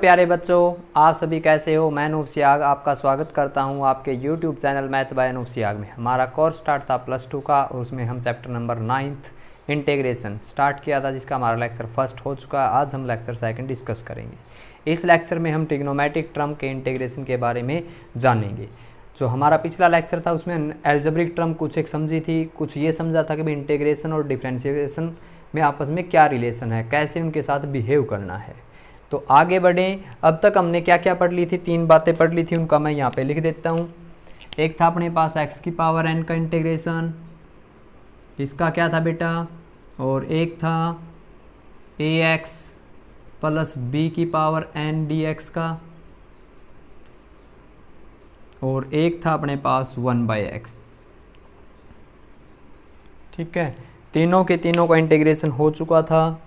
प्यारे बच्चों, आप सभी कैसे हो। मैं अनूप सियाग आपका स्वागत करता हूं आपके YouTube channel math by Anoop Siyag में। हमारा कोर्स स्टार्ट था +2 का और उसमें हम चैप्टर नंबर 9 इंटीग्रेशन स्टार्ट किया था, जिसका हमारा लेक्चर फर्स्ट हो चुका है। आज हम लेक्चर सेकंड डिस्कस करेंगे। इस लेक्चर में हम ट्रिग्नोमेट्रिक टर्म के इंटीग्रेशन के बारे में जानेंगे। जो हमारा पिछला लेक्चर था उसमें एल्जेब्रिक टर्म कुछ एक समझी थी, कुछ ये समझा था कि भाई इंटीग्रेशन और डिफरेंशिएशन में आपस में क्या रिलेशन है, कैसे उनके साथ बिहेव करना है। तो आगे बढ़ें। अब तक हमने क्या क्या पढ़ ली थी, 3 बातें पढ़ ली थी, उनका मैं यहाँ पे लिख देता हूँ। एक था अपने पास x की पावर n का इंटीग्रेशन, इसका क्या था बेटा, और एक था ax प्लस b की पावर n dx का, और एक था अपने पास 1/x। ठीक है, तीनों के तीनों का इंटीग्रेशन हो चुका था।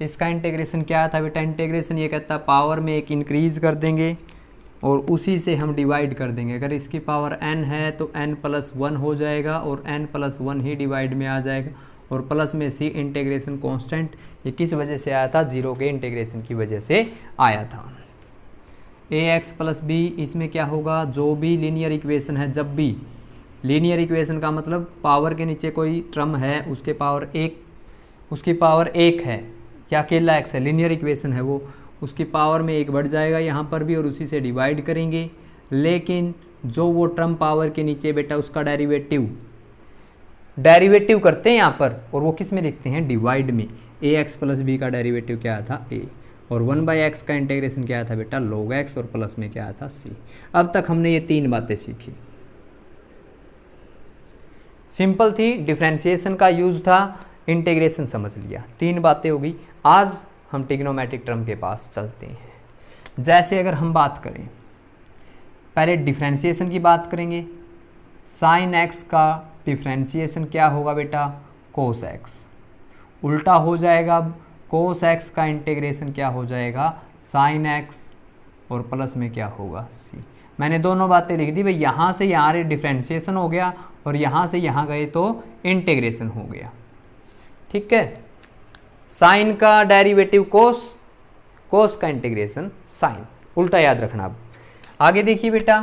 इसका इंटीग्रेशन क्या था बेटा, इंटीग्रेशन ये कहता है पावर में एक इंक्रीज कर देंगे और उसी से हम डिवाइड कर देंगे। अगर इसकी पावर n है तो n+1 हो जाएगा और n+1 ही डिवाइड में आ जाएगा, और प्लस में c इंटीग्रेशन कांस्टेंट। ये किस वजह से आया था, जीरो के इंटीग्रेशन की वजह से आया था। ax प्लस b, इसमें क्या होगा, जो भी लीनियर इक्वेशन है, जब भी लीनियर इक्वेशन का मतलब पावर के नीचे कोई टर्म है उसकी पावर एक है या अकेला x है, लीनियर इक्वेशन है वो, उसकी पावर में एक बढ़ जाएगा यहाँ पर भी और उसी से डिवाइड करेंगे। लेकिन जो वो टर्म पावर के नीचे बेटा उसका डेरिवेटिव करते हैं यहाँ पर, और वो किस में लिखते हैं, डिवाइड में। ax प्लस b का डेरिवेटिव क्या था, a, और 1/x का इंटीग्रेशन क्या था बेटा, log x, और प्लस में क्या था, c। अब तक हमने ये 3 बातें सीखी, सिंपल थी। डिफरेंशिएशन का यूज था, इंटीग्रेशन समझ लिया, 3 बातें होगी। आज हम ट्रिग्नोमेट्रिक टर्म के पास चलते हैं। जैसे अगर हम बात करें, पहले डिफरेंशिएशन की बात करेंगे। साइन x का डिफरेंशिएशन क्या होगा बेटा, कोस x। उल्टा हो जाएगा, अब कोस x का इंटीग्रेशन क्या हो जाएगा, साइन x, और प्लस में क्या होगा, c। मैंने दोनों बातें लिख दी भाई, यहाँ से यहाँ डिफरेंशिएशन हो गया और यहाँ से यहाँ गए तो इंटीग्रेशन हो गया। ठीक है, साइन का डेरिवेटिव कोस, कोस का इंटीग्रेशन साइन, उल्टा याद रखना। अब आगे देखिए बेटा,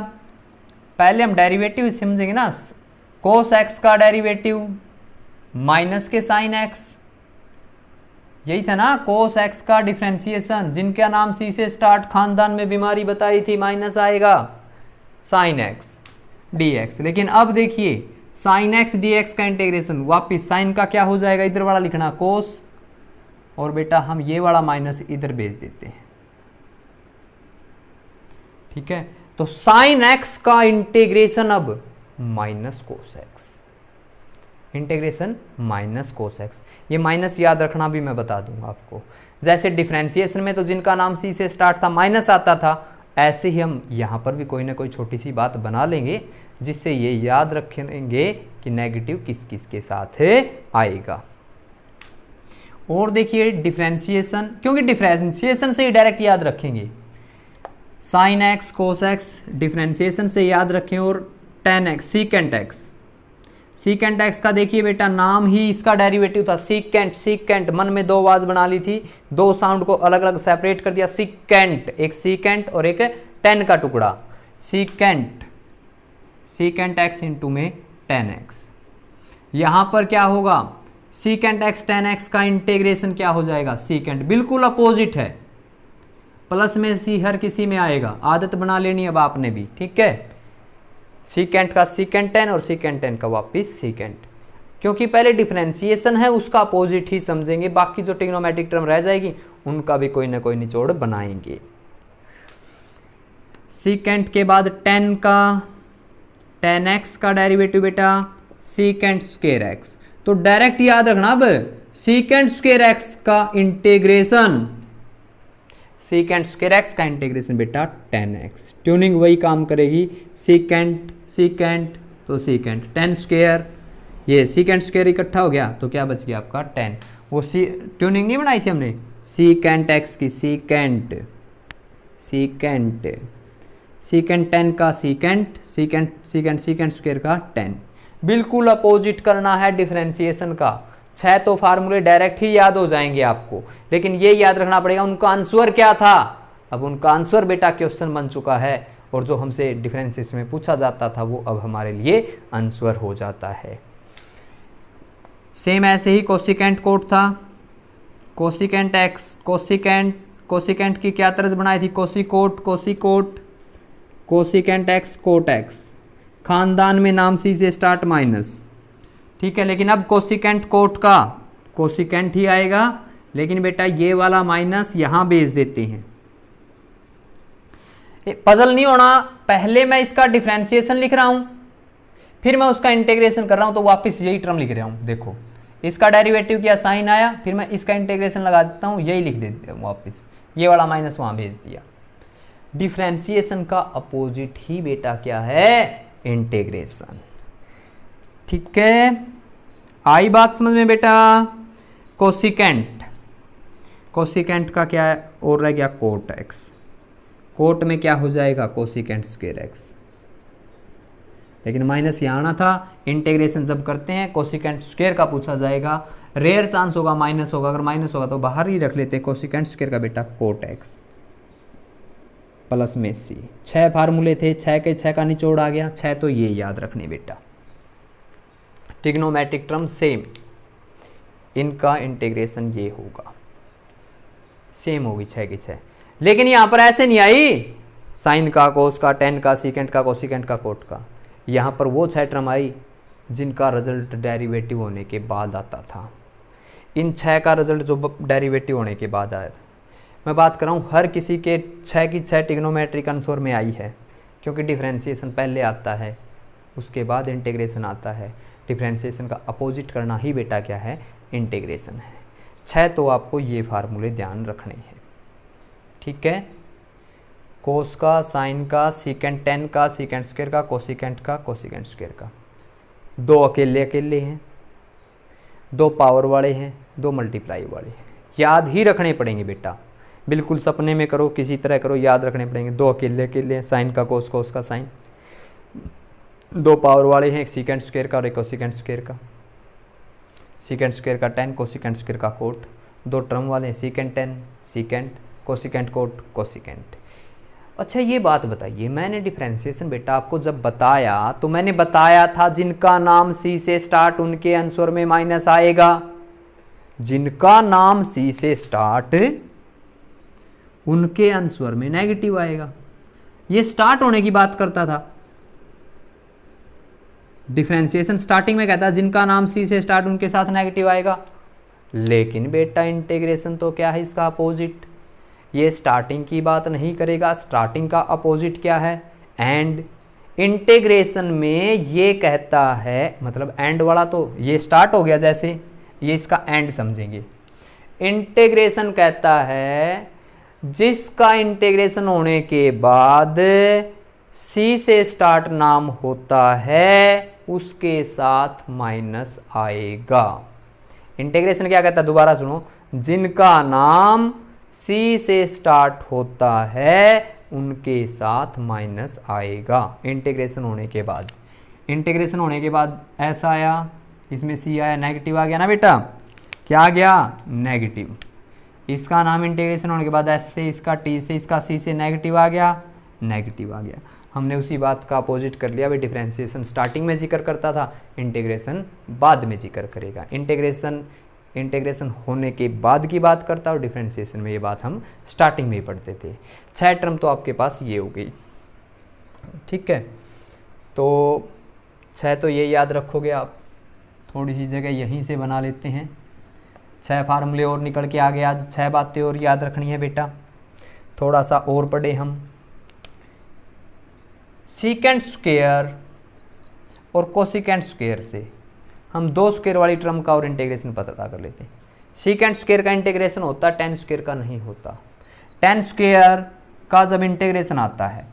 पहले हम डेरिवेटिव समझेंगे ना। कोस एक्स का डेरिवेटिव माइनस के साइन एक्स, यही था ना कोस एक्स का डिफरेंशिएशन। जिनका नाम सी से स्टार्ट खानदान में बीमारी बताई थी, माइनस आएगा साइन एक्स dx। लेकिन अब देखिए साइन एक्स dx का इंटीग्रेशन, वापिस साइन का क्या हो जाएगा, इधर वाला लिखना कोस, और बेटा हम ये वाला माइनस इधर भेज देते हैं। ठीक है, तो साइन एक्स का इंटीग्रेशन अब minus cos x, integration minus cos x. ये माइनस याद रखना भी मैं बता दूंगा आपको। जैसे डिफरेंशिएशन में तो जिनका नाम सी से स्टार्ट था माइनस आता था, ऐसे ही हम यहाँ पर भी कोई ना कोई छोटी सी बात बना लेंगे जिससे ये याद रखेंगे कि नेगेटिव किस किस के साथ आएगा। और देखिए डिफरेंशिएशन, क्योंकि डिफरेंशिएशन से ही डायरेक्ट याद रखेंगे, sine x cos x differentiation से याद रखें। और टेन एक्स सीकेंट एक्स का देखिए बेटा, नाम ही इसका डेरिवेटिव था सीकेंट। मन में 2 आवाज बना ली थी, 2 साउंड को अलग अलग सेपरेट कर दिया, सीकेंट, एक सीकेंट और एक 10 का टुकड़ा, सीकेंट एक्स इंटू में 10x। यहां पर क्या होगा, सीकेंट एक्स 10x का इंटीग्रेशन क्या हो जाएगा, सीकेंट, बिल्कुल अपोजिट है, प्लस में सी हर किसी में आएगा। आदत बना लेनी अब आपने भी, ठीक है। सीकेंट का सीकेंट 10 और सीकेंट 10 का वापिस सीकेंट, क्योंकि पहले डिफरेंशिएशन है उसका अपोजिट ही समझेंगे, बाकी जो ट्रिग्नोमेट्रिक टर्म रह जाएगी उनका भी कोई ना कोई निचोड़ बनाएंगे। सीकेंट के बाद 10x का डेरिवेटिव बेटा सीकेंट स्क्वायर x। तो डायरेक्ट याद रखना, अब सीकेंट स्क्वायर x का इंटीग्रेशन, सीकेंट स्क्वायर x का इंटीग्रेशन बेटा 10x। ट्यूनिंग वही काम करेगी, सीकेंट तो सीकेंट 10 स्क्वायर, ये सीकेंट स्क्वायर इकट्ठा हो गया तो क्या बच गया आपका 10। वो ट्यूनिंग नहीं बनाई थी हमने सीकेंट x की, सीकेंट 10 का सीकेंट स्क्वायर का 10। बिल्कुल अपोजिट करना है डिफरेंशिएशन का। 6 तो फार्मूले डायरेक्ट ही याद हो जाएंगे आपको, लेकिन ये याद रखना पड़ेगा उनका आंसर क्या था। अब उनका आंसर बेटा क्वेश्चन बन चुका है और जो हमसे डिफरेंशिएशन में पूछा जाता था वो अब हमारे लिए आंसर हो जाता है। सेम ऐसे ही कोसिकेंट कोट था, कोसिकेंट एक्स, कोसिकेंट की क्या तर्ज बनाई थी, कोसिकोट, कोसिकेंट एक्स, कोट एक्स, खानदान में नाम सी से स्टार्ट माइनस, ठीक है। लेकिन अब कोसिकेंट कोट का कोसिकेंट ही आएगा, लेकिन बेटा ये वाला माइनस यहां भेज देते हैं। पजल नहीं होना, पहले मैं इसका डिफरेंशिएशन लिख रहा हूं, फिर मैं उसका इंटीग्रेशन कर रहा हूं, तो वापस यही टर्म लिख रहा हूं। देखो इसका डेरिवेटिव किया, साइन आया, फिर मैं इसका इंटीग्रेशन लगा देता हूं, यही लिख देता हूं वापस, ये वाला माइनस वहां भेज दिया। डिफरेंशिएशन का अपोजिट ही बेटा क्या है, इंटीग्रेशन। ठीक है, आई बात समझ में बेटा। कोसिकेंट, कोसिकेंट का क्या है और रह गया कोट एक्स, कोट में क्या हो जाएगा कोसिकेंट स्क्वायर एक्स, लेकिन माइनस यहाँ आना था। इंटीग्रेशन जब करते हैं कोसिकेंट स्क्वायर का पूछा जाएगा, रेयर चांस होगा माइनस होगा, अगर माइनस होगा तो बाहर ही रख लेते हैं कोसिकेंट स्क्वायर का बेटा कोट एक्स प्लस में सी। 6 फार्मूले थे, 6 के 6 का निचोड़ आ गया, 6 तो ये याद रखने बेटा। ट्रिग्नोमेट्रिक टर्म सेम, इनका इंटीग्रेशन ये होगा, सेम होगी 6 की 6। लेकिन यहां पर ऐसे नहीं आई, साइन का, कोस का, टेन का, सीकेंट का, कोसिकेंट का, कोट का। यहां पर वो 6 टर्म आई जिनका रिजल्ट डेरिवेटिव होने के बाद आता था। इन 6 का रिजल्ट जो डेरिवेटिव होने के बाद आया था, मैं बात कर रहा हूँ हर किसी के 6 की 6 ट्रिग्नोमेट्रिक आंसर में आई है, क्योंकि डिफरेंशिएशन पहले आता है, उसके बाद इंटीग्रेशन आता है। डिफरेंशिएशन का अपोजिट करना ही बेटा क्या है, इंटीग्रेशन है। 6 तो आपको ये फार्मूले ध्यान रखने हैं, ठीक है। कोस का, साइन का, सीकेंट टेन का, सीकेंट स्क्वायर का, कोसिकेंट का, कोसिकेंट स्क्वायर का। 2 अकेले अकेले हैं, 2 पावर वाले हैं, 2 मल्टीप्लाई वाले हैं, याद ही रखने पड़ेंगे बेटा। बिल्कुल सपने में करो, किसी तरह करो, याद रखने पड़ेंगे। 2 अकेले अकेले हैं, साइन का कोस, कोस का साइन। 2 पावर वाले हैं, एक सीकेंट स्क्वायर का और एक कोसिकेंट स्क्वायर का। सीकेंट स्क्वायर का टेन, कोसिकेंट स्क्वायर का कोट। 2 टर्म वाले हैं, secant tan, secant, cosecant cot, cosecant. अच्छा ये बात बताइए, मैंने डिफरेंशिएशन बेटा आपको जब बताया तो मैंने बताया था जिनका नाम सी से स्टार्ट उनके आंसर में माइनस आएगा। जिनका नाम सी से स्टार्ट उनके आंसर में नेगेटिव आएगा। ये स्टार्ट होने की बात करता था। डिफरेंशिएशन स्टार्टिंग में कहता है जिनका नाम सी से स्टार्ट उनके साथ नेगेटिव आएगा, लेकिन बेटा इंटीग्रेशन तो क्या है, इसका अपोजिट। ये स्टार्टिंग की बात नहीं करेगा, स्टार्टिंग का अपोजिट क्या है, एंड। इंटीग्रेशन में ये कहता है, मतलब एंड वाला तो ये स्टार्ट हो गया, जैसे ये इसका एंड समझेंगे। इंटीग्रेशन कहता है जिसका इंटीग्रेशन होने के बाद सी से स्टार्ट नाम होता है उसके साथ माइनस आएगा। इंटीग्रेशन क्या कहता है, दोबारा सुनो, जिनका नाम सी से स्टार्ट होता है उनके साथ माइनस आएगा इंटीग्रेशन होने के बाद। इंटीग्रेशन होने के बाद ऐसा आया, इसमें सी आया, नेगेटिव आ गया ना बेटा, क्या आ गया, नेगेटिव। इसका नाम इंटीग्रेशन होने के बाद एस से, इसका टी से, इसका सी से नेगेटिव आ गया, नेगेटिव आ गया। हमने उसी बात का अपोजिट कर लिया भाई। डिफरेंशिएशन स्टार्टिंग में जिक्र करता था, इंटीग्रेशन बाद में जिक्र करेगा। इंटीग्रेशन होने के बाद की बात करता और डिफरेंशिएशन में ये बात हम स्टार्टिंग में ही पढ़ते थे। 6 टर्म तो आपके पास ये हो गई, ठीक है। तो 6 तो ये याद रखोगे आप, थोड़ी सी जगह यहीं से बना लेते हैं। 6 फार्मूले और निकल के आ गए, आज 6 बातें और याद रखनी है बेटा। थोड़ा सा और पढ़े हम। सीकेंट स्क्वायर और कोसिकेंट स्क्वायर से हम 2 स्क्वायर वाली टर्म का और इंटीग्रेशन पता कर लेते हैं। सीकेंट स्क्वायर का इंटीग्रेशन होता है, 10 स्क्वायर का नहीं होता। 10 स्क्वायर का जब इंटीग्रेशन आता है,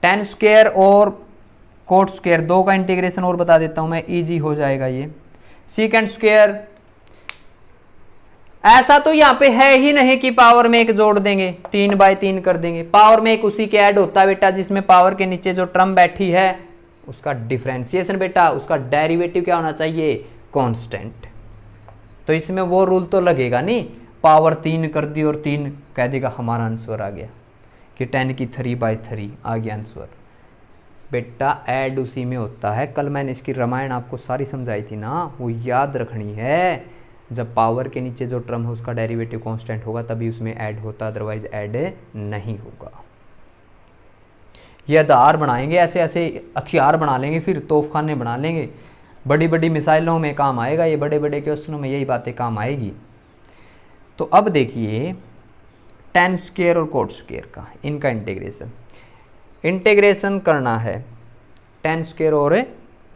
10 स्क्वायर और कोट स्क्वायर 2 का इंटीग्रेशन और बता देता हूं मैं, इजी हो जाएगा ये। सीकेंट स्क्वायर ऐसा तो यहां पे है ही नहीं कि पावर में 1 जोड़ देंगे, 3/3 कर देंगे। पावर में 1 उसी के ऐड होता है बेटा जिसमें पावर के नीचे जो टर्म बैठी है उसका डिफरेंशिएशन बेटा, उसका डेरिवेटिव क्या होना चाहिए, कांस्टेंट। तो इसमें वो रूल तो लगेगा नहीं, पावर 3 कर दी और 3 कह देगा हमारा आंसर आ गया कि 10 की 3/3 आ गया आंसर। बेटा ऐड उसी में होता है, कल मैंने इसकी रामायण आपको सारी समझाई थी ना, वो याद रखनी है। जब पावर के नीचे जो टर्म है उसका डेरिवेटिव कांस्टेंट होगा तभी उसमें ऐड होता, अदरवाइज ऐड नहीं होगा। ये आधार बनाएंगे, ऐसे ऐसे हथियार बना लेंगे, फिर तोफखाने बना लेंगे, बड़ी बड़ी मिसाइलों में काम आएगा, ये बड़े बड़े क्वेश्चनों में यही बातें काम आएगी। तो अब देखिए tan स्क्वायर और कोट स्क्वायर का, इनका इंटीग्रेशन करना है tan स्क्वायर और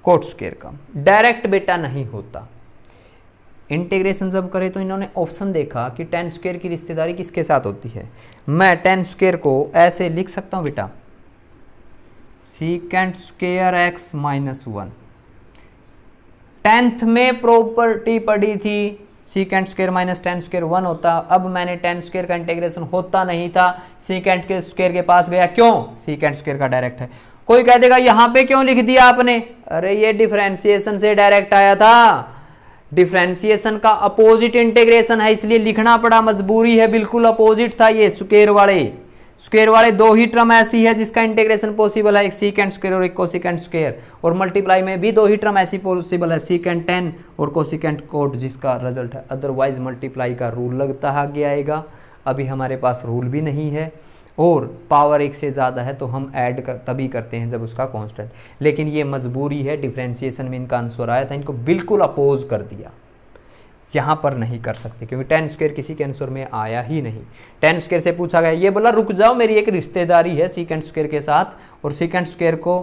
कोट स्क्वायर का। डायरेक्ट बेटा नहीं होता, इंटीग्रेशन जब करे तो इन्होंने ऑप्शन देखा कि tan स्क्वायर की रिश्तेदारी किसके साथ होती है। मैं tan स्क्वायर को ऐसे लिख सकता हूँ बेटा, secant square x minus 1। 10th में प्रॉपर्टी पढ़ी थी secant square minus tan square 1 होता। अब मैंने tan स्क्वायर का इंटीग्रेशन होता नहीं था, सीकेंट के स्क्वायर के पास गया, क्यों? सीकेंट स्क्वायर का डायरेक्ट है। कोई कह देगा यहां पे क्यों लिख दिया आपने? अरे ये डिफरेंशिएशन से डायरेक्ट आया था, डिफरेंशिएशन का अपोजिट इंटीग्रेशन है इसलिए लिखना पड़ा, मजबूरी है, बिल्कुल अपोजिट था ये। स्क्वायर वाले दो ही टर्म ऐसी है जिसका इंटीग्रेशन पॉसिबल है, एक सीकेंट स्क्वायर और एक कोसिकेंट स्क्वायर, और मल्टीप्लाई में भी दो ही टर्म ऐसी पॉसिबल है, सीकेंट 10 और कोसिकेंट कोट जिसका रिजल्ट है। अदरवाइज मल्टीप्लाई का रूल लगता आगे आएगा, अभी हमारे पास रूल भी नहीं है, और पावर 1 से ज़्यादा है तो हम ऐड तभी करते हैं जब उसका कांस्टेंट। लेकिन ये मजबूरी है, डिफरेंशिएशन में इनका आंसर आया था, इनको बिल्कुल अपोज कर दिया, यहाँ पर नहीं कर सकते क्योंकि tan स्क्वायर किसी के आंसर में आया ही नहीं। tan स्क्वायर से पूछा गया, ये बोला रुक जाओ मेरी एक रिश्तेदारी है सीकेंट स्क्वायर के साथ, और सीकेंट स्क्वायर को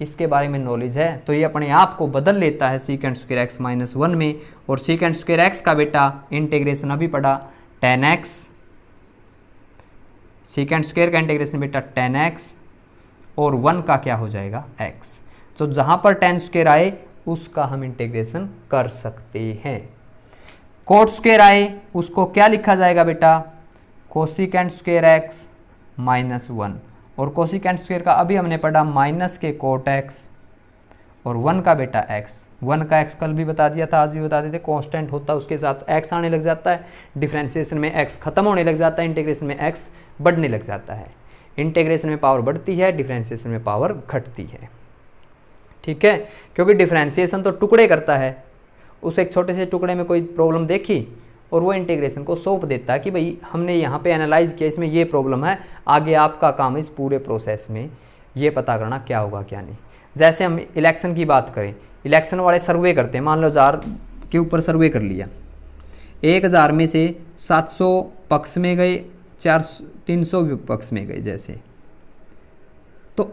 इसके बारे में नॉलेज है तो ये अपने आप को बदल लेता है सीकेंट स्क्वायर x माइनस 1 में, और सीकेंट स्क्वायर x का बेटा इंटीग्रेशन अभी पढ़ा tan x, सीकेंट स्क्वायर का इंटीग्रेशन बेटा tan x, और 1 का क्या हो जाएगा x। तो जहाँ पर tan स्क्वायर आए उसका हम इंटीग्रेशन कर सकते हैं। कोट स्क्वायर आए उसको क्या लिखा जाएगा बेटा? कोसिकेंट स्क्वायर x माइनस 1, और कोसिकेंट स्क्वायर का अभी हमने पढ़ा माइनस के कोट x, और 1 का बेटा x। 1 का x कल भी बता दिया था, आज भी बता देते, कांस्टेंट होता उसके साथ x आने लग जाता है, डिफरेंशिएशन में x खत्म होने लग जाता है, इंटीग्रेशन में x बढ़ने लग जाता है। इंटीग्रेशन में पावर बढ़ती है, डिफरेंशिएशन में पावर घटती है, ठीक है, क्योंकि डिफरेंशिएशन तो टुकड़े करता है, उस एक छोटे से टुकड़े में कोई प्रॉब्लम देखी और वो इंटीग्रेशन को सौंप देता है कि भाई हमने यहाँ पे एनालाइज किया, इसमें ये प्रॉब्लम है, आगे आपका काम इस पूरे प्रोसेस में ये पता करना क्या होगा क्या नहीं। जैसे हम इलेक्शन की बात करें, इलेक्शन वाले सर्वे करते हैं, मान लो 1000 के ऊपर सर्वे कर लिया, 1000 में से 700 पक्ष में गए, 300 विपक्ष में गए, जैसे तो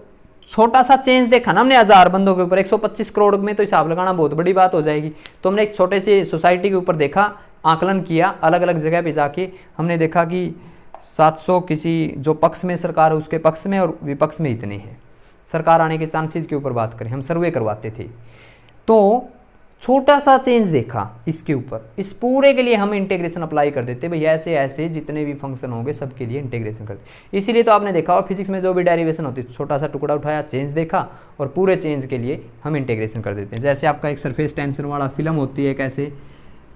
छोटा सा चेंज देखा ना हमने 1000 बंदों के ऊपर, 125 करोड़ में तो हिसाब लगाना बहुत बड़ी बात हो जाएगी। तो हमने एक छोटे से सोसाइटी के ऊपर देखा, आकलन किया, अलग अलग जगह पे जाके हमने देखा कि 700 किसी जो पक्ष में सरकार है उसके पक्ष में और विपक्ष में इतने हैं, सरकार आने के चांसेस के ऊपर बात करें, हम सर्वे करवाते थे, तो छोटा सा चेंज देखा इसके ऊपर, इस पूरे के लिए हम इंटीग्रेशन अप्लाई कर देते, भाई ऐसे ऐसे जितने भी फंक्शन होंगे सबके लिए इंटीग्रेशन करते। इसीलिए तो आपने देखा हो फिजिक्स में जो भी डेरिवेशन होती है, छोटा सा टुकड़ा उठाया, चेंज देखा, और पूरे चेंज के लिए हम इंटीग्रेशन कर देते हैं। जैसे आपका एक सरफेस टेंशन वाला फिल्म होती है, कैसे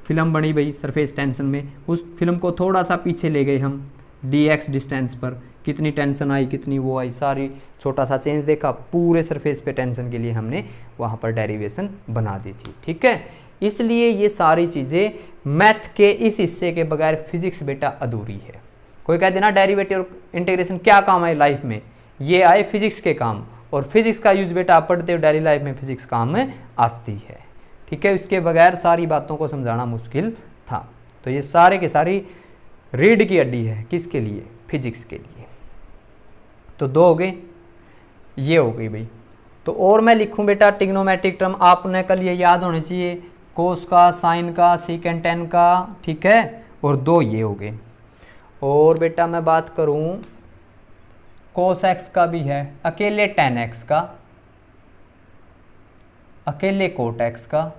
फिल्म बनी भाई सरफेस टेंशन में, उस फिल्म को थोड़ा सा पीछे ले गए हम dx डिस्टेंस पर, कितनी टेंशन आई, कितनी वो आई, सारी छोटा सा चेंज देखा, पूरे सरफेस पे टेंशन के लिए हमने वहाँ पर डेरिवेशन बना दी थी, ठीक है। इसलिए ये सारी चीज़ें मैथ के इस हिस्से के बगैर फिजिक्स बेटा अधूरी है। कोई कह देना डेरिवेटिव और इंटीग्रेशन क्या काम है लाइफ में, ये आए फिजिक्स के काम, और फिजिक्स का यूज बेटा आप पढ़ते हो डेली लाइफ में, फिजिक्स काम में आती है, ठीक है। इसके बगैर सारी बातों को समझाना मुश्किल था। तो ये सारे के सारी रीढ़ की हड्डी है, किसके लिए? फिजिक्स के लिए। तो 2 हो गए, ये हो गई भाई। तो और मैं लिखूं बेटा ट्रिग्नोमेट्रिक टर्म, आपने कल ये याद होने चाहिए, कोस का, साइन का, सीकेंट टेन का, ठीक है, और 2 ये हो गए। और बेटा मैं बात करूं कोस एक्स का भी है, अकेले टेन एक्स का, अकेले कोट एक्स का,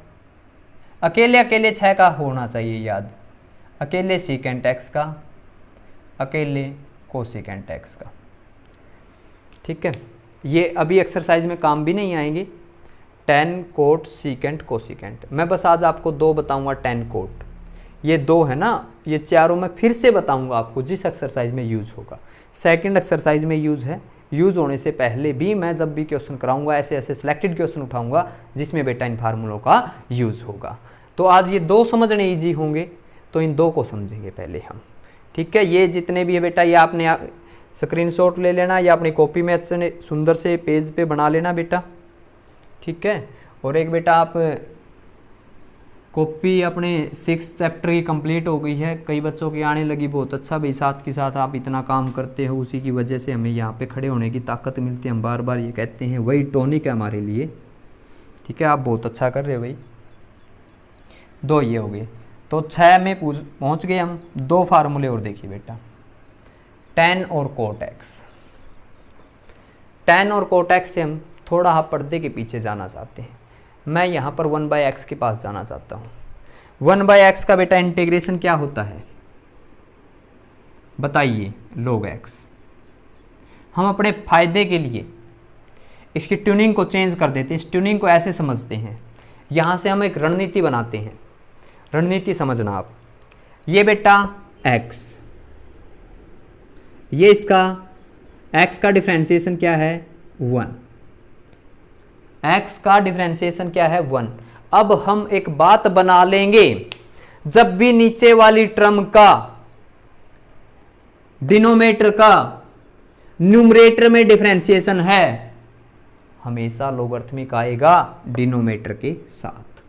अकेले अकेले 6 का होना चाहिए याद, अकेले सीकेंट एक्स का, अकेले कोसिकेंट एक्स का, ठीक है। ये अभी एक्सरसाइज में काम भी नहीं आएंगे, टेन कोट सीकेंट कोसिकेंट। मैं बस आज आपको 2 बताऊंगा टेन कोट, ये 2 है ना, ये चारों मैं फिर से बताऊंगा आपको जिस एक्सरसाइज में यूज होगा। सेकंड एक्सरसाइज में यूज है, यूज होने से पहले भी मैं जब भी क्वेश्चन कराऊंगा ऐसे ऐसे सिलेक्टेड क्वेश्चन उठाऊंगा जिसमें बेटा इन फार्मूलों का यूज होगा। तो आज ये 2 समझने ईजी होंगे, तो इन 2 को समझेंगे पहले हम। ठीक है, ये जितने भी है बेटा ये आपने स्क्रीनशॉट ले लेना या अपनी कॉपी में अच्छे सुंदर से पेज पे बना लेना बेटा। ठीक है, और एक बेटा आप कॉपी अपने 6 चैप्टर की कंप्लीट हो गई है, कई बच्चों की आने लगी, बहुत अच्छा भाई, साथ के साथ आप इतना काम करते हो, उसी की वजह से हमें यहाँ पे खड़े होने की ताकत मिलती है, हम बार बार ये कहते हैं, वही टॉनिक है हमारे लिए। ठीक है, आप बहुत अच्छा कर रहे हो भाई। 2 ये हो गए, तो 6 में पहुँच गए हम। 2 फार्मूले और देखिए बेटा, tan और cot x। tan और cot x से हम थोड़ा आप पर्दे के पीछे जाना चाहते हैं। मैं यहाँ पर 1/x के पास जाना चाहता हूँ। 1/x का बेटा इंटीग्रेशन क्या होता है बताइए, log x। हम अपने फायदे के लिए इसकी ट्यूनिंग को चेंज कर देते हैं। इस ट्यूनिंग को ऐसे समझते हैं, यहाँ से हम एक रणनीति बनाते हैं। रणनीति समझना आप, ये बेटा x, ये इसका x का डिफरेंशिएशन क्या है 1, x का डिफरेंशिएशन क्या है 1। अब हम एक बात बना लेंगे, जब भी नीचे वाली टर्म का डिनोमिनेटर का न्यूमरेटर में डिफरेंशिएशन है, हमेशा लोगरिथमिक आएगा डिनोमिनेटर के साथ।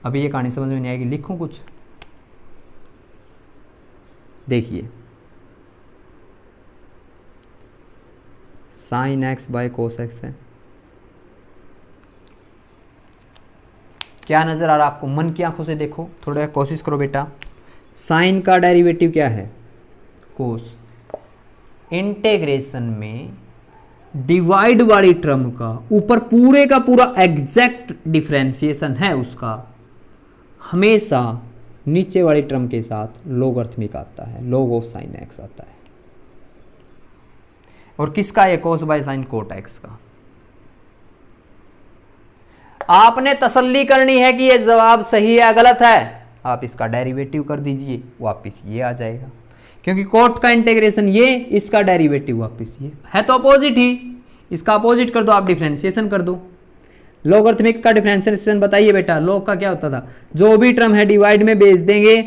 अभी ये कहानी समझ में नहीं आएगी, लिखूं कुछ, देखिए sin x by cos x है। क्या नजर आ रहा है आपको? मन की आंखों से देखो, थोड़ा कोशिश करो बेटा। साइन का डेरिवेटिव क्या है कोस। इंटीग्रेशन में डिवाइड वाली टर्म का ऊपर पूरे का पूरा एग्जैक्ट डिफरेंशिएशन है उसका, हमेशा नीचे वाली टर्म के साथ लोगरिथमिक आता है, log ऑफ साइन x आता है। और किसका है cos by sine cot x का। आपने तसल्ली करनी है कि ये जवाब सही है गलत है, आप इसका डेरिवेटिव कर दीजिए, वापस ये आ जाएगा, क्योंकि कोट का इंटीग्रेशन ये, इसका डेरिवेटिव वापस ये है, तो अपोजिट ही, इसका अपोजिट कर दो, आप डिफरेंशिएशन कर दो। लोगरिथमिक का डिफरेंशिएशन बताइए बेटा, log का क्या होता था, जो भी टर्म है डिवाइड में भेज देंगे,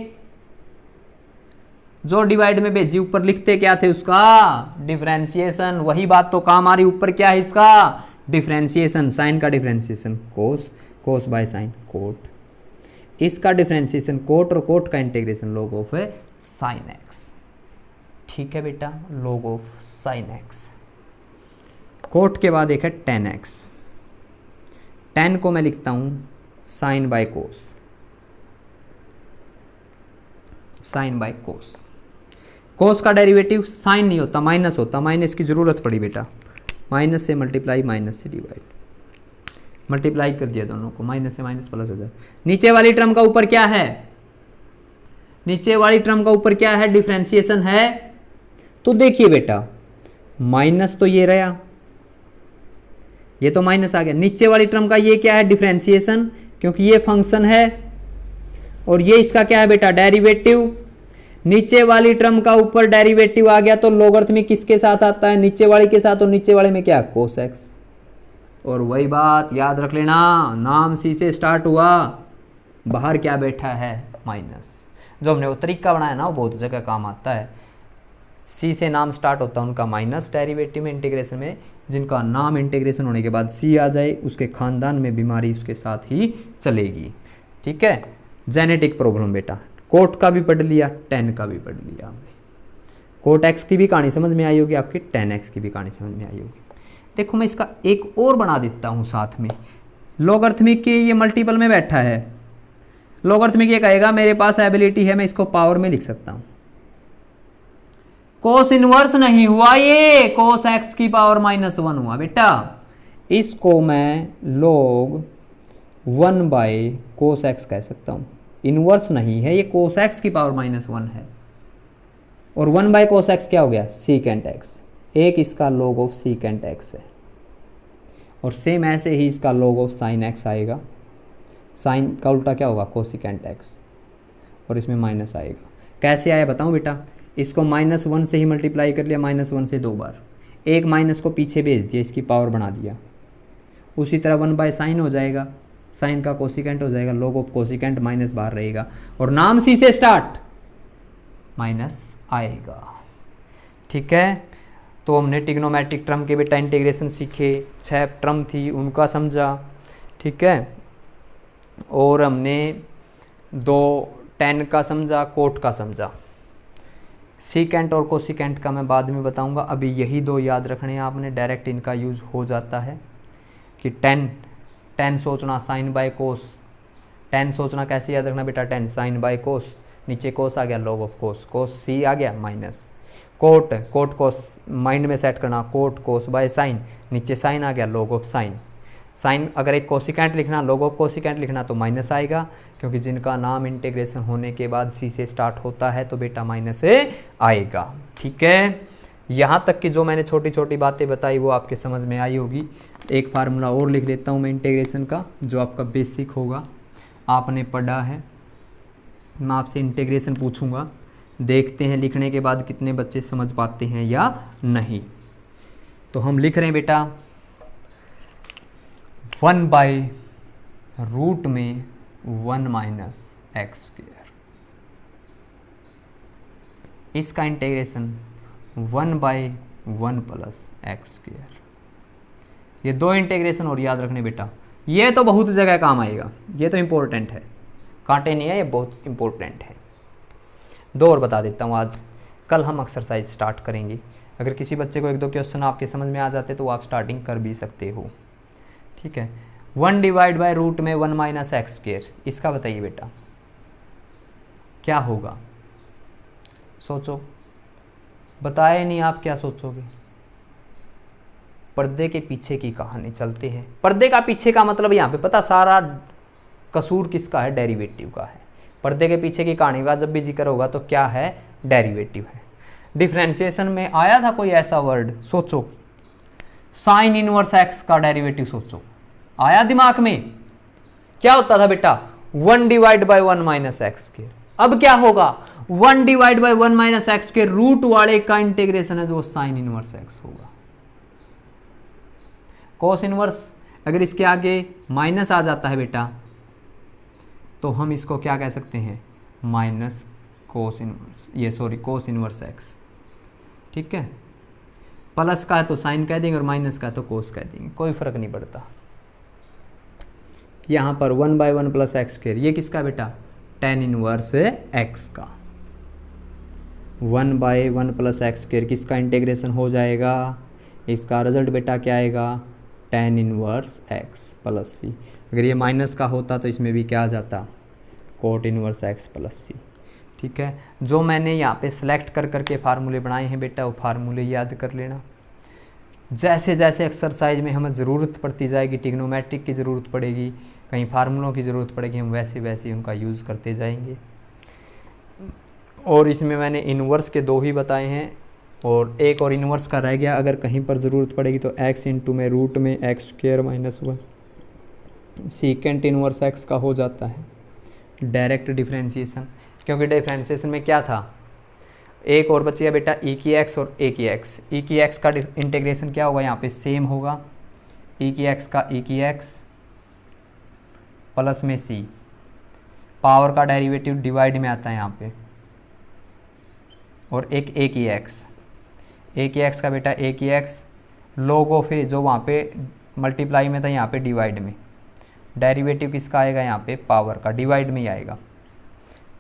जो डिवाइड में भेजी ऊपर लिखते क्या थे उसका डिफरेंशिएशन। वही बात तो काम आ रही, ऊपर क्या है इसका डिफरेंशिएशन, साइन का differentiation cos, cos by sine cot, इसका डिफरेंशिएशन कोट, और कोट का integration log of sine x. ठीक है बेटा, log of sine x. Cot के बाद एक है टेन एक्स, टेन को मैं लिखता हूं sine by cos, sine by cos. Cos का डेरिवेटिव साइन नहीं होता, माइनस होता, माइनस की जरूरत पड़ी बेटा, माइनस से मल्टीप्लाई, माइनस से डिवाइड, मल्टीप्लाई कर दिया दोनों को, माइनस से माइनस प्लस हो जाए। नीचे वाली टर्म का ऊपर क्या है, नीचे वाली टर्म का ऊपर क्या है डिफरेंशिएशन है, तो देखिए बेटा माइनस तो ये रहा, ये तो माइनस आ गया, नीचे वाली टर्म का ये क्या है डिफरेंशिएशन, क्योंकि ये फंक्शन है, और ये इसका क्या है बेटा डेरिवेटिव। नीचे वाली टर्म का ऊपर डेरिवेटिव आ गया तो लोगरिथमिक किसके साथ आता है, नीचे वाली के साथ, और नीचे वाले में क्या कोस एक्स। और वही बात याद रख लेना, नाम सी से स्टार्ट हुआ, बाहर क्या बैठा है माइनस। जो हमने वो तरीका बनाया ना वो बहुत जगह काम आता है, सी से नाम स्टार्ट होता है उनका माइनस, डेरिवेटिव में इंटीग्रेशन में जिनका नाम इंटीग्रेशन होने के बाद सी आ जाए उसके खानदान में बीमारी उसके साथ ही चलेगी। ठीक है, जेनेटिक प्रॉब्लम बेटा, कोट का भी पढ़ लिया, टेन का भी पढ़ लिया हमने। कोट एक्स की भी कहानी समझ में आई होगी आपकी, टेन एक्स की भी कहानी समझ में आई होगी। देखो मैं इसका एक और बना देता हूँ साथ में, लोगरिथमिक के ये मल्टीपल में बैठा है, लोगरिथमिक ये कहेगा मेरे पास एबिलिटी है मैं इसको पावर में लिख सकता हूँ, कोस इनवर्स नहीं हुआ, ये कोस एक्स की पावर -1 हुआ बेटा, इसको मैं log 1 बाय कोस एक्स कह सकता हूँ, इनवर्स नहीं है, ये कोस एक्स की पावर -1 है, और 1 बाय कोस एक्स क्या हो गया सीकेंट एक्स, एक इसका log ऑफ सीकेंट एक्स है, और सेम ऐसे ही इसका log ऑफ साइन एक्स आएगा, साइन का उल्टा क्या होगा कोसिकेंट एक्स, और इसमें माइनस आएगा। कैसे आया बताऊँ बेटा, इसको -1 से ही मल्टीप्लाई कर लिया, -1 से 2 बार, एक माइनस को पीछे भेज दिया, इसकी पावर बढ़ा दिया। उसी तरह 1/sin हो जाएगा, साइन का कोसिकेंट हो जाएगा, log ऑफ कोसिकेंट माइनस बाहर रहेगा और नाम सी से स्टार्ट माइनस आएगा। ठीक है, तो हमने ट्रिग्नोमेट्रिक ट्रम के बेटा इंटीग्रेशन सीखे, 6 ट्रम थी उनका समझा। ठीक है, और हमने 2 tan का समझा, कोट का समझा। सीकेंट और कोसिकेंट का मैं बाद में बताऊंगा, अभी यही 2 याद रखने हैं आपने, डायरेक्ट इनका यूज़ हो जाता है कि tan सोचना साइन बाय कोस, tan सोचना कैसे याद रखना बेटा, tan साइन बाय कोस, नीचे कोस आ गया log ऑफ कोस, कोस सी आ गया माइनस, कोट कोस माइंड में सेट करना, कोट कोस बाय साइन, नीचे साइन आ गया log ऑफ साइन, साइन अगर एक कोसिकेंट लिखना, log ऑफ कोसिकेंट लिखना तो माइनस आएगा, क्योंकि जिनका नाम इंटीग्रेशन होने के बाद सी से स्टार्ट होता है तो बेटा माइनस से आएगा। ठीक है, यहाँ तक की जो मैंने छोटी छोटी बातें बताई वो आपके समझ में आई होगी। एक फार्मूला और लिख लेता हूँ मैं इंटीग्रेशन का, जो आपका बेसिक होगा, आपने पढ़ा है। मैं आपसे इंटीग्रेशन पूछूंगा, देखते हैं लिखने के बाद कितने बच्चे समझ पाते हैं या नहीं। तो हम लिख रहे हैं बेटा 1/रूट में 1 माइनस एक्स स्क्वायर, इसका इंटीग्रेशन 1/1 प्लस एक्स स्क्वायर। ये 2 इंटीग्रेशन और याद रखने बेटा, ये तो बहुत जगह काम आएगा, ये तो इम्पोर्टेंट है, कांटे नहीं है, ये बहुत इम्पोर्टेंट है। 2 और बता देता हूँ आज, कल हम एक्सरसाइज स्टार्ट करेंगे। अगर किसी बच्चे को 1-2 क्वेश्चन आपके समझ में आ जाते तो आप स्टार्टिंग कर भी सकते हो। ठीक है, 1/रूट में 1 माइनस एक्स स्क्वायर, इसका बताइए बेटा क्या होगा, सोचो। बताए नहीं आप, क्या सोचोगे? पर्दे के पीछे की कहानी चलते हैं। पर्दे का पीछे का मतलब यहाँ पे पता, सारा कसूर किसका है, डेरिवेटिव का है। पर्दे के पीछे की कहानी का जब भी जिक्र होगा तो क्या है, डेरिवेटिव है। डिफरेंशिएशन में आया था कोई ऐसा वर्ड, सोचो, साइन इनवर्स एक्स का डेरिवेटिव सोचो, आया दिमाग में? क्या होता था बेटा, 1/1 माइनस एक्स स्क्वायर। अब क्या होगा, 1/1 माइनस एक्स स्क्वायर रूट वाले का इंटीग्रेशन है जो साइन इनवर्स एक्स होगा। कोस इनवर्स अगर इसके आगे माइनस आ जाता है बेटा तो हम इसको क्या कह सकते हैं, माइनस कोस इनवर्स, ये सॉरी कोस इनवर्स एक्स। ठीक है, प्लस का है तो साइन कह देंगे और माइनस का है तो कोस कह देंगे, कोई फर्क नहीं पड़ता। यहाँ पर 1/1 प्लस एक्स स्क्वायर, ये किसका बेटा, tan इनवर्स एक्स का। 1/1 प्लस एक्स स्क्वायर किसका इंटीग्रेशन हो जाएगा, इसका रिजल्ट बेटा क्या आएगा, tan इनवर्स एक्स प्लस सी। अगर ये माइनस का होता तो इसमें भी क्या आ जाता, कोट इनवर्स एक्स प्लस सी। ठीक है, जो मैंने यहाँ पे सिलेक्ट कर करके फार्मूले बनाए हैं बेटा, वो फार्मूले याद कर लेना। जैसे जैसे एक्सरसाइज में हमें ज़रूरत पड़ती जाएगी, ट्रिग्नोमेट्रिक की ज़रूरत पड़ेगी, कहीं फार्मूलों की ज़रूरत पड़ेगी, हम वैसे वैसे उनका यूज़ करते जाएंगे। और इसमें मैंने इनवर्स के 2 ही बताए हैं और एक और इनवर्स का रह गया, अगर कहीं पर ज़रूरत पड़ेगी तो x इंटू में रूट में x square minus 1 secant inverse x का हो जाता है डायरेक्ट डिफरेंशिएशन। क्योंकि डिफरेंशिएशन में क्या था, एक और बचिया बेटा e की x और a की x। e की x का इंटीग्रेशन क्या होगा, यहाँ पे सेम होगा, e की x का e की x प्लस में c, पावर का डेरिवेटिव डिवाइड में आता है यहाँ पे, और एक a की x का बेटा a की x log ऑफ a, जो वहाँ पे मल्टीप्लाई में था यहाँ पे डिवाइड में, डेरिवेटिव किसका आएगा यहाँ पे, पावर का, डिवाइड में ही आएगा।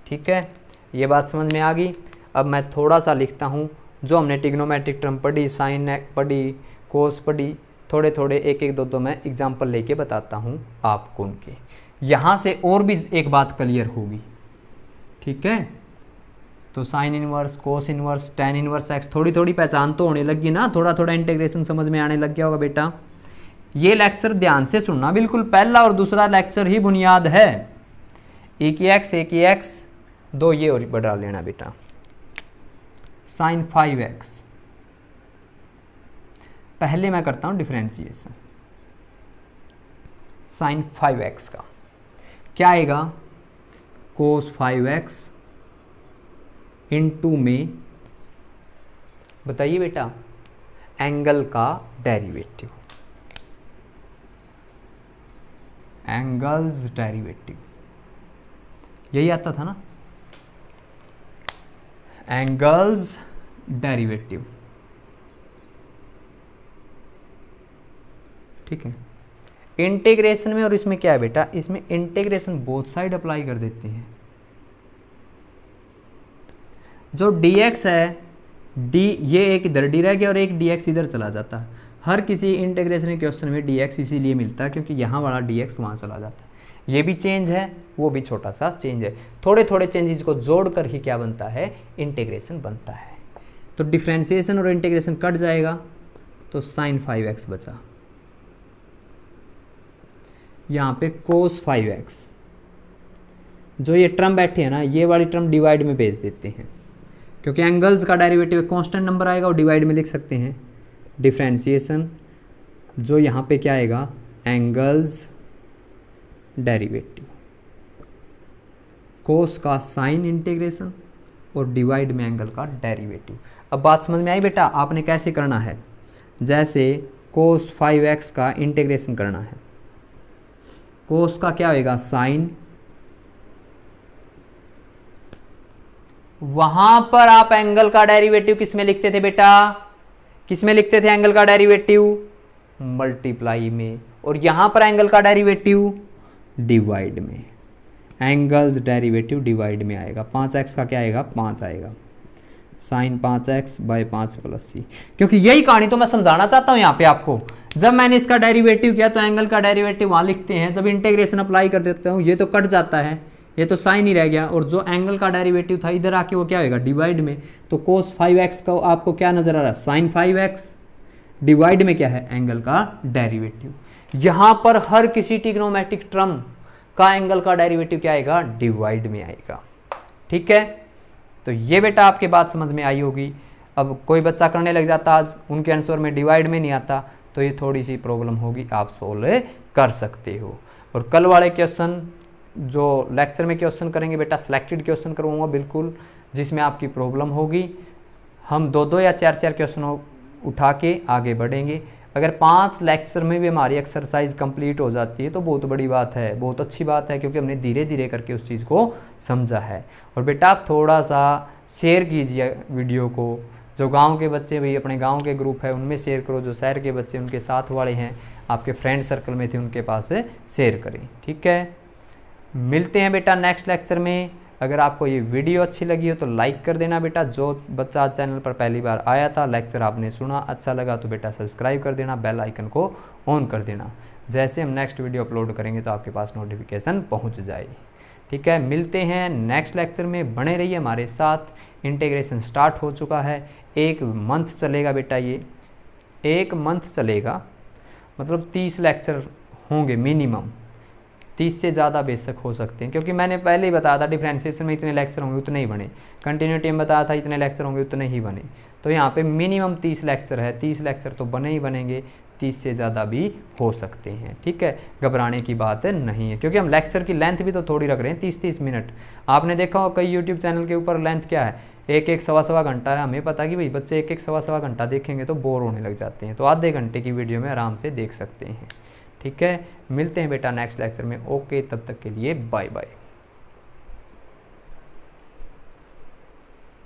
ठीक है, ये बात समझ में आ गई। अब मैं थोड़ा सा लिखता हूँ, जो हमने ट्रिग्नोमेट्रिक टर्म पढ़ी, साइन पढ़ी, कोस पढ़ी, थोड़े थोड़े एक एक दो मैं एग्जाम्पल लेके बताता हूँ आपको उनके। यहाँ से और भी एक बात क्लियर होगी। ठीक है, तो sine inverse, cos inverse, tan inverse x थोड़ी थोड़ी पहचान तो होने लगी ना, थोड़ा थोड़ा इंटीग्रेशन समझ में आने लग गया होगा बेटा। ये लेक्चर ध्यान से सुनना, बिल्कुल पहला और दूसरा लेक्चर ही बुनियाद है। ए की एक्स 2 ये और बढ़ा लेना बेटा, साइन 5x। पहले मैं करता हूं डिफरेंशिएशन साइन 5x का, क्या आएगा, कोस 5x इनटू में बताइए बेटा एंगल का डेरिवेटिव, एंगल्स डेरिवेटिव, यही आता था ना, एंगल्स डेरिवेटिव। ठीक है, इंटीग्रेशन में और इसमें क्या है बेटा, इसमें इंटीग्रेशन बोथ साइड अप्लाई कर देते हैं। जो dx है d, ये एक इधर d रह गया और एक dx इधर चला जाता है। हर किसी इंटीग्रेशन क्वेश्चन में dx इसीलिए मिलता है क्योंकि यहाँ वाला dx वहाँ चला जाता है। ये भी चेंज है, वो भी छोटा सा चेंज है, थोड़े थोड़े चेंजेस को जोड़कर ही क्या बनता है, इंटीग्रेशन बनता है। तो डिफ्रेंशिएशन और इंटीग्रेशन कट जाएगा तो sin 5x बचा, यहाँ पे cos 5x, जो ये टर्म बैठे हैं ना, ये वाली टर्म डिवाइड में भेज देते हैं क्योंकि एंगल्स का डेरिवेटिव कांस्टेंट नंबर आएगा और डिवाइड में लिख सकते हैं डिफ्रेंशिएशन, जो यहाँ पे क्या आएगा, एंगल्स डेरिवेटिव, कोस का साइन इंटीग्रेशन और डिवाइड में एंगल का डेरिवेटिव। अब बात समझ में आई बेटा, आपने कैसे करना है, जैसे कोस 5x का इंटीग्रेशन करना है, कोस का क्या होएगा, साइन, वहां पर आप एंगल का डेरिवेटिव किस में लिखते थे बेटा, किस में लिखते थे एंगल का डेरिवेटिव, मल्टीप्लाई में, और यहां पर एंगल का डेरिवेटिव डिवाइड में, एंगल्स डेरिवेटिव डिवाइड में आएगा। 5x का क्या आएगा, 5 आएगा, sign 5x bye 5 plus c। क्योंकि यही कहानी तो मैं समझाना चाहता हूं यहाँ पे आपको। जब मैंने इसका डेरिवेटिव किया तो एंगल का डेरिवेटिव वहां लिखते हैं, जब इंटीग्रेशन अप्लाई कर देते हूँ ये तो कट जाता है, ये तो साइन ही रह गया, और जो एंगल का डेरिवेटिव था इधर आके वो क्या होगा, डिवाइड में। तो cos 5x का आपको क्या नजर आ रहा है, साइन 5x, डिवाइड में क्या है, एंगल का डेरिवेटिव। यहां पर हर किसी ट्रिग्नोमेट्रिक टर्म का एंगल का डेरिवेटिव क्या आएगा, डिवाइड में आएगा। ठीक है, तो ये बेटा आपके बात समझ में आई होगी। अब कोई बच्चा करने लग जाता आज, उनके आंसर में डिवाइड में नहीं आता, तो ये थोड़ी सी प्रॉब्लम होगी, आप सोल्व कर सकते हो। और कल वाले क्वेश्चन जो लेक्चर में क्वेश्चन करेंगे बेटा, सिलेक्टेड क्वेश्चन करवाऊंगा बिल्कुल, जिसमें आपकी प्रॉब्लम होगी। हम 2-2 या 4-4 क्वेश्चन उठा के आगे बढ़ेंगे। अगर 5 लेक्चर में भी हमारी एक्सरसाइज कंप्लीट हो जाती है तो बहुत बड़ी बात है, बहुत अच्छी बात है, क्योंकि हमने धीरे धीरे करके उस चीज़ को समझा है। और बेटा आप थोड़ा सा शेयर कीजिए वीडियो को, जो गांव के बच्चे भी अपने गांव के ग्रुप है उनमें शेयर करो, जो शहर के बच्चे उनके साथ वाले हैं आपके फ्रेंड सर्कल में थे उनके पास शेयर करें। ठीक है, मिलते हैं बेटा नेक्स्ट लेक्चर में। अगर आपको ये वीडियो अच्छी लगी हो तो लाइक कर देना बेटा। जो बच्चा आज चैनल पर पहली बार आया था, लेक्चर आपने सुना, अच्छा लगा तो बेटा सब्सक्राइब कर देना, बेल आइकन को ऑन कर देना। जैसे हम नेक्स्ट वीडियो अपलोड करेंगे तो आपके पास नोटिफिकेशन पहुंच जाएगी। ठीक है, मिलते हैं नेक्स्ट लेक्चर में, बने रहिए हमारे साथ। इंटीग्रेशन स्टार्ट हो चुका है, 1 मंथ चलेगा बेटा, ये 1 मंथ चलेगा, मतलब 30 लेक्चर होंगे मिनिमम, 30 से ज़्यादा बेशक हो सकते हैं, क्योंकि मैंने पहले ही बताया था डिफ्रेंशिएशन में इतने लेक्चर होंगे उतने ही बने, कंटिन्यूटी में बताया था इतने लेक्चर होंगे उतने ही बने। तो यहाँ पे मिनिमम 30 लेक्चर है, 30 लेक्चर तो बने ही बनेंगे, 30 से ज़्यादा भी हो सकते हैं। ठीक है, घबराने की बात नहीं है, क्योंकि हम लेक्चर की लेंथ भी तो थोड़ी रख रहे हैं, 30-30 मिनट। आपने देखा हो कई यूट्यूब चैनल के ऊपर लेंथ क्या है, 1-1 सवा-सवा घंटा है। हमें पता है कि भाई बच्चे 1-1 सवा-सवा घंटा देखेंगे तो बोर होने लग जाते हैं, तो आधे घंटे की वीडियो में आराम से देख सकते हैं। ठीक है, मिलते हैं बेटा नेक्स्ट लेक्चर में। ओके, तब तक के लिए बाय बाय।